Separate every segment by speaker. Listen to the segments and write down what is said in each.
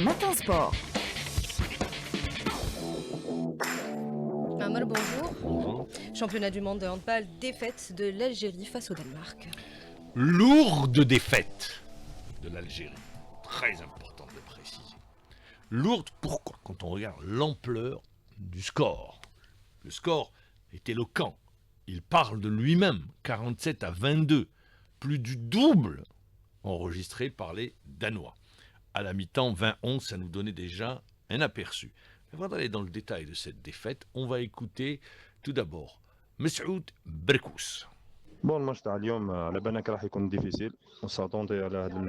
Speaker 1: Matin Sport.
Speaker 2: Mamel, bonjour.
Speaker 3: Bonjour.
Speaker 2: Championnat du monde de handball, défaite de l'Algérie face au Danemark.
Speaker 3: Lourde défaite de l'Algérie. Très important de le préciser. Lourde, pourquoi? Quand on regarde l'ampleur du score. Le score est éloquent. Il parle de lui-même. 47-22. Plus du double enregistré par les Danois. À la mi-temps, 20-11, ça nous donnait déjà un aperçu. Avant d'aller dans le détail de cette défaite, on va écouter tout d'abord Messoud Berkous.
Speaker 4: بون الماتش تاع اليوم على بالنا راح يكون ديفيسيل ونساتوندي على هذا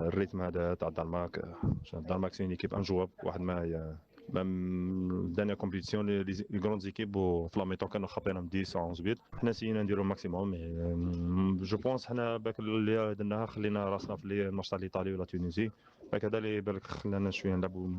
Speaker 4: الريتم هذا تاع الدنمارك. الدنمارك سي ايكيب انجواب واحد ما هي ميم دانيا كومبيتيسيون لي غروند زيكيب وفي لا ميتون كانوا خابينهم 10 11 بيت. حنا سينا نديرو الماكسيموم جو بونس حنا باك اللي درناها خلينا راسنا في الماتش تاع الايطالي ولا تونيزي باك هذا اللي بالك خلانا شويه نلعبوا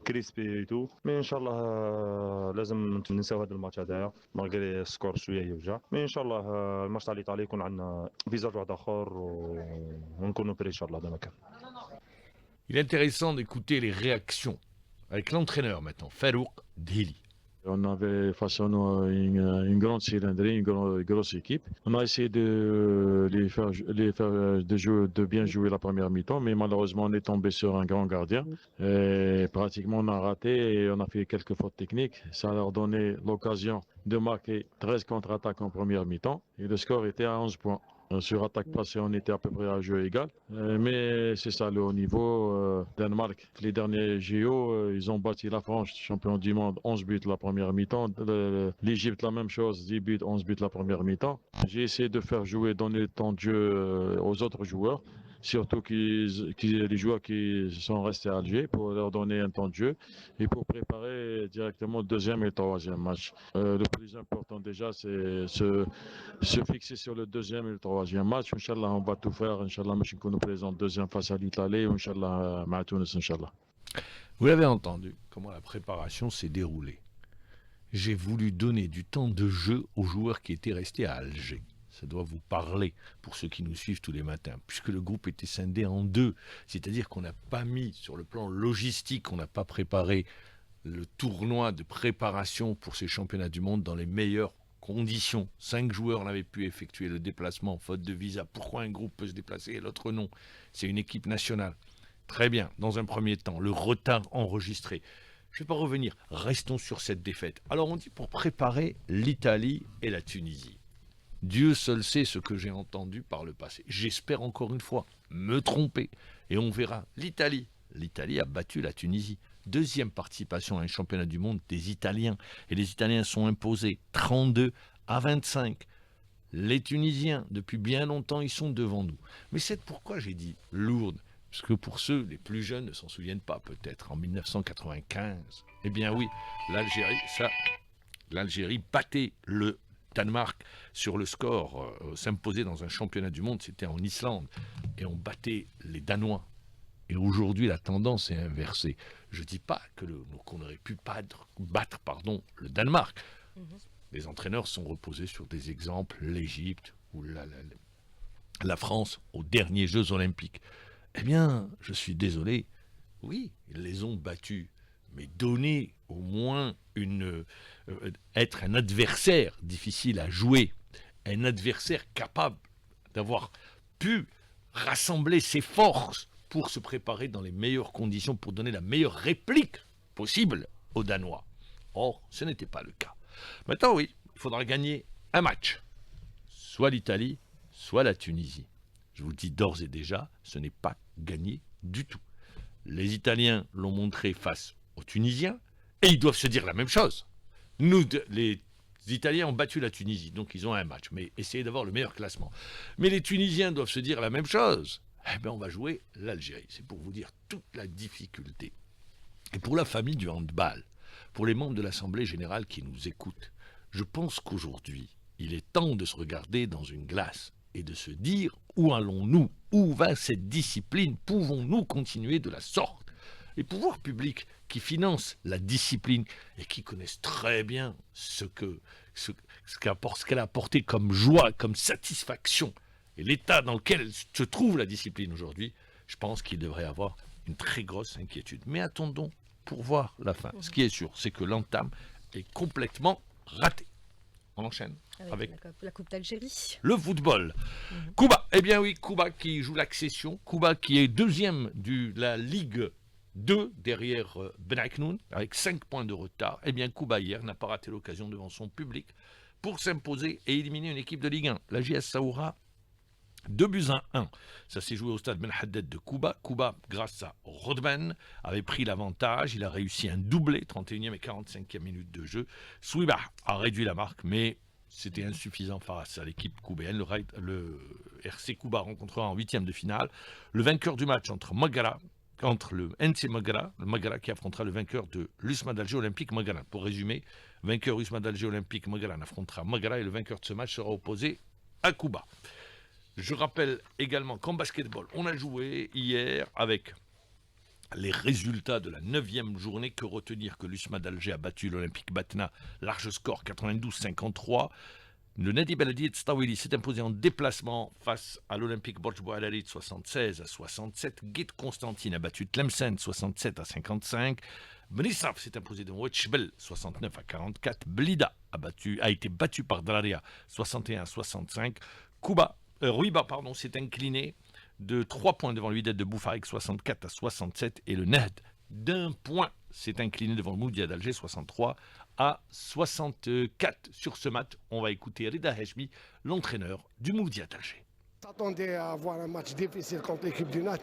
Speaker 4: كريسبي تو مي ان شاء الله لازم ننساو هذا الماتش هذايا مالغري سكور شويه يوجع مي ان شاء الله الماتش تاع الايطالي يكون عندنا فيزاج واحد اخر ونكونوا بري ان شاء الله دابا كان.
Speaker 3: Il est intéressant d'écouter les réactions avec l'entraîneur maintenant, Farouk Dhili.
Speaker 5: On avait face à nous une grande cylindrée, une grosse équipe. On a essayé de les faire de bien jouer la première mi-temps, mais malheureusement on est tombé sur un grand gardien. Et pratiquement on a raté et on a fait quelques fautes techniques. Ça leur donnait l'occasion de marquer 13 contre-attaques en première mi-temps et le score était à 11 points. Sur attaque passée, on était à peu près à jeu égal. Mais c'est ça le haut niveau. Danemark, les derniers JO, ils ont battu la France, champion du monde, 11 buts la première mi-temps. L'Égypte, la même chose, 10 buts, 11 buts la première mi-temps. J'ai essayé de faire jouer, donner le temps de jeu aux autres joueurs. Surtout les joueurs qui sont restés à Alger pour leur donner un temps de jeu et pour préparer directement le deuxième et le troisième match. Le plus important déjà, c'est se fixer sur le deuxième et le troisième match. Inch'Allah, on va tout faire. Inch'Allah, nous nous présente deuxième face à l'Italie. Inch'Allah, Tunis, Inch'Allah.
Speaker 3: Vous l'avez entendu, comment la préparation s'est déroulée. J'ai voulu donner du temps de jeu aux joueurs qui étaient restés à Alger. Ça doit vous parler pour ceux qui nous suivent tous les matins, puisque le groupe était scindé en deux. C'est-à-dire qu'on n'a pas mis sur le plan logistique, on n'a pas préparé le tournoi de préparation pour ces championnats du monde dans les meilleures conditions. 5 joueurs n'avaient pu effectuer le déplacement, faute de visa. Pourquoi un groupe peut se déplacer et l'autre non? C'est une équipe nationale. Très bien, dans un premier temps, le retard enregistré. Je ne vais pas revenir, restons sur cette défaite. Alors on dit pour préparer l'Italie et la Tunisie. Dieu seul sait ce que j'ai entendu par le passé. J'espère encore une fois me tromper. Et on verra. L'Italie a battu la Tunisie. Deuxième participation à un championnat du monde des Italiens. Et les Italiens sont imposés 32-25. Les Tunisiens, depuis bien longtemps, ils sont devant nous. Mais c'est pourquoi j'ai dit lourde. Parce que pour ceux, les plus jeunes, ne s'en souviennent pas peut-être. En 1995, eh bien oui, l'Algérie battait le Danemark sur le score, s'imposait dans un championnat du monde, c'était en Islande, et on battait les Danois. Et aujourd'hui, la tendance est inversée. Je ne dis pas qu'on aurait pu battre le Danemark. Les entraîneurs sont reposés sur des exemples, l'Égypte ou la France aux derniers Jeux Olympiques. Eh bien, je suis désolé, oui, ils les ont battus, mais donner au moins être un adversaire difficile à jouer, un adversaire capable d'avoir pu rassembler ses forces pour se préparer dans les meilleures conditions, pour donner la meilleure réplique possible aux Danois. Or, ce n'était pas le cas. Maintenant, oui, il faudra gagner un match, soit l'Italie, soit la Tunisie. Je vous le dis d'ores et déjà, ce n'est pas gagné du tout. Les Italiens l'ont montré face aux Tunisiens, et ils doivent se dire la même chose. Les Italiens ont battu la Tunisie, donc ils ont un match, mais essayez d'avoir le meilleur classement. Mais les Tunisiens doivent se dire la même chose. Eh bien, on va jouer l'Algérie. C'est pour vous dire toute la difficulté. Et pour la famille du handball, pour les membres de l'Assemblée générale qui nous écoutent, je pense qu'aujourd'hui, il est temps de se regarder dans une glace et de se dire où allons-nous? Où va cette discipline? Pouvons-nous continuer de la sorte? Les pouvoirs publics qui financent la discipline et qui connaissent très bien ce qu'elle a apporté comme joie, comme satisfaction, et l'état dans lequel se trouve la discipline aujourd'hui, je pense qu'il devrait y avoir une très grosse inquiétude. Mais attendons pour voir la fin. Ce qui est sûr, c'est que l'entame est complètement ratée. On enchaîne avec
Speaker 2: la Coupe d'Algérie.
Speaker 3: Le football. Cuba, eh bien oui, Cuba qui joue l'accession. Cuba qui est deuxième de la Ligue 2 derrière Ben Aknoun, avec 5 points de retard. Eh bien Cuba hier n'a pas raté l'occasion devant son public pour s'imposer et éliminer une équipe de Ligue 1. La JS Saoura, 2-1. Ça s'est joué au stade Ben Haddad de Cuba. Cuba, grâce à Rodman, avait pris l'avantage. Il a réussi un doublé, 31e et 45e minute de jeu. Souibah a réduit la marque, mais c'était insuffisant face à l'équipe cubaine. Le RC Cuba rencontrera en 8e de finale le vainqueur du match entre le NC Magara, le Magara qui affrontera le vainqueur de l'USMA d'Alger Olympique Magara. Pour résumer, vainqueur USMA d'Alger Olympique Magara affrontera Magara et le vainqueur de ce match sera opposé à Cuba. Je rappelle également qu'en basketball, on a joué hier avec les résultats de la 9e journée. Que retenir que l'USMA d'Alger a battu l'Olympique Batna, large score 92-53. Le Nadi Beledi Stawili s'est imposé en déplacement face à l'Olympique Borj Boualarid 76-67. Guit Constantine a battu Tlemcen 67-55. Bnissaf s'est imposé devant Wetchbel 69-44. Blida a été battu par Draria 61-65. Ruiba s'est incliné de 3 points devant le Wydad de Boufarik 64-67 et le Nahd d'1 point s'est incliné devant le Moudia d'Alger 63-64. Sur ce match, on va écouter Rida Heshmi, l'entraîneur du Moudia d'Alger.
Speaker 1: On s'attendait à avoir un match difficile contre l'équipe du NAT.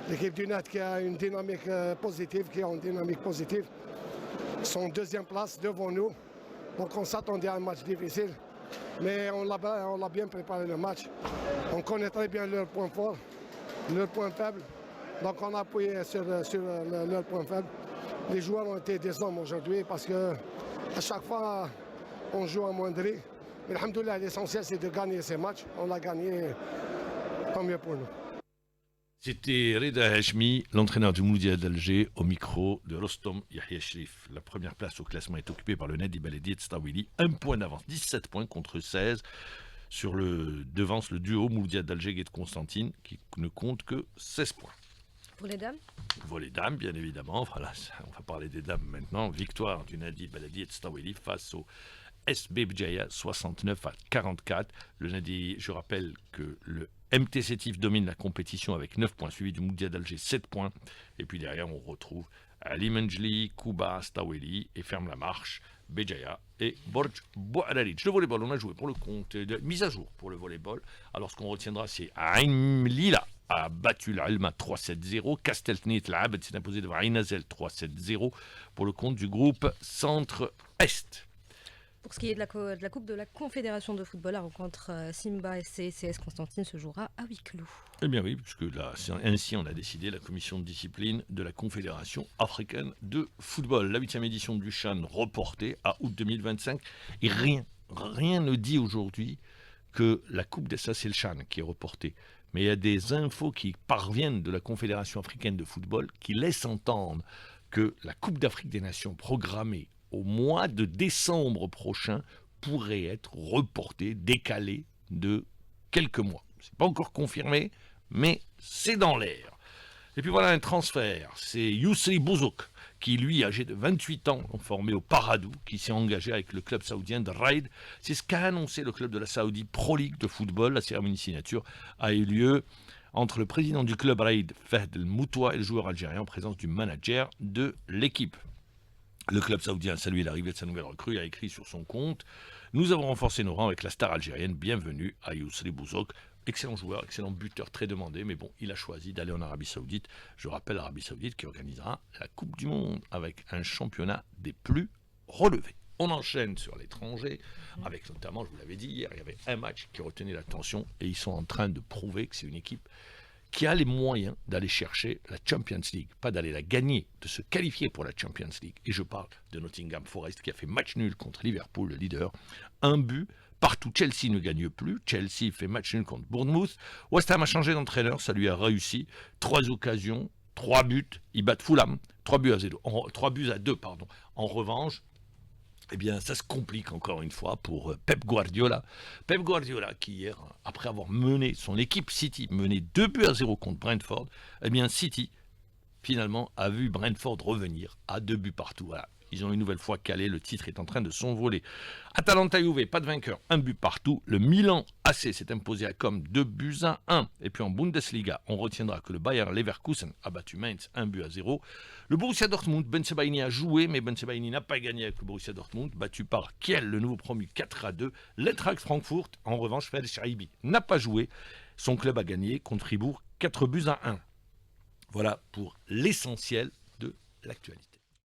Speaker 1: L'équipe du NAT qui a une dynamique positive, son 2e place devant nous. Donc on s'attendait à un match difficile. Mais on l'a bien préparé le match. On connaît très bien leurs points forts, leurs points faibles. Donc on a appuyé sur leurs points faibles. Les joueurs ont été des hommes aujourd'hui parce que à chaque fois on joue à moindrie. Mais alhamdoulilah, l'essentiel c'est de gagner ces matchs. On l'a gagné, tant mieux pour nous.
Speaker 3: C'était Rida Hashmi, l'entraîneur du Moudia d'Alger, au micro de Rostom Yahya Shrif. La première place au classement est occupée par le Nadi Beledi Stawili. 1 point d'avance, 17 points contre 16. Devance le duo Moudia d'Alger et de Constantine, qui ne compte que 16 points.
Speaker 2: Pour les dames?
Speaker 3: Pour les dames, bien évidemment. Voilà, on va parler des dames maintenant. Victoire du Nadi Beledi Stawili face au SB Bjaya 69-44. Le Nadi, je rappelle que le MT Sétif domine la compétition avec 9 points, suivi du Moudia d'Alger 7 points. Et puis derrière, on retrouve Ali Menjli, Cuba, Stawili et ferme la marche Béjaïa et Borj Boualarid. Le volleyball, on a joué pour le compte de mise à jour pour le volleyball. Alors ce qu'on retiendra, c'est Aïn Lila a battu l'Alma 3-7-0. Casteltnit, l'Abed s'est imposé devant Aïnazel 3-7-0 pour le compte du groupe Centre-Est.
Speaker 2: Pour ce qui est de la Coupe de la Confédération de football, la rencontre Simba SC et CS Constantine se jouera à huis clos.
Speaker 3: Eh bien oui, puisque là, ainsi on a décidé, la commission de discipline de la Confédération africaine de football. La 8e édition du CHAN reportée à août 2025. Et rien ne dit aujourd'hui que la Coupe ça c'est le CHAN qui est reporté. Mais il y a des infos qui parviennent de la Confédération africaine de football qui laissent entendre que la Coupe d'Afrique des Nations programmée au mois de décembre prochain pourrait être reportée, décalée de quelques mois. Ce n'est pas encore confirmé, mais c'est dans l'air. Et puis voilà un transfert, c'est Yousri Bouzouk, qui lui, âgé de 28 ans, formé au Paradou, qui s'est engagé avec le club saoudien de Raid. C'est ce qu'a annoncé le club de la Saoudi Pro League de football. La cérémonie de signature a eu lieu entre le président du club Raid, Fahd El Moutoua, et le joueur algérien en présence du manager de l'équipe. Le club saoudien a salué l'arrivée de sa nouvelle recrue et a écrit sur son compte « Nous avons renforcé nos rangs avec la star algérienne. Bienvenue à Yousri Bouzouk. » Excellent joueur, excellent buteur, très demandé, mais bon, il a choisi d'aller en Arabie Saoudite. Je rappelle l'Arabie Saoudite qui organisera la Coupe du Monde avec un championnat des plus relevés. On enchaîne sur l'étranger, avec notamment, je vous l'avais dit hier, il y avait un match qui retenait l'attention et ils sont en train de prouver que c'est une équipe qui a les moyens d'aller chercher la Champions League, pas d'aller la gagner, de se qualifier pour la Champions League. Et je parle de Nottingham Forest qui a fait match nul contre Liverpool, le leader. Un but, partout Chelsea ne gagne plus. Chelsea fait match nul contre Bournemouth. West Ham a changé d'entraîneur, ça lui a réussi. 3 occasions, 3 buts, ils battent Fulham, 3 buts à 2. En revanche, eh bien, ça se complique encore une fois pour Pep Guardiola. Pep Guardiola qui hier, après avoir mené son équipe City, mené 2-0 contre Brentford, eh bien City finalement, a vu Brentford revenir à 2 buts partout. Voilà. Ils ont une nouvelle fois calé, le titre est en train de s'envoler. Atalanta Juve, pas de vainqueur, 1 but partout. Le Milan AC s'est imposé à Comme 2 buts à 1. Et puis en Bundesliga, on retiendra que le Bayer Leverkusen a battu Mainz 1 but à 0. Le Borussia Dortmund, Ben Sebaini a joué, mais Ben Sebaini n'a pas gagné avec le Borussia Dortmund, battu par Kiel, le nouveau promu 4 à 2. L'Eintracht Francfort, en revanche, Fred Schreibi n'a pas joué. Son club a gagné contre Fribourg 4 buts à 1. Voilà pour l'essentiel de l'actualité.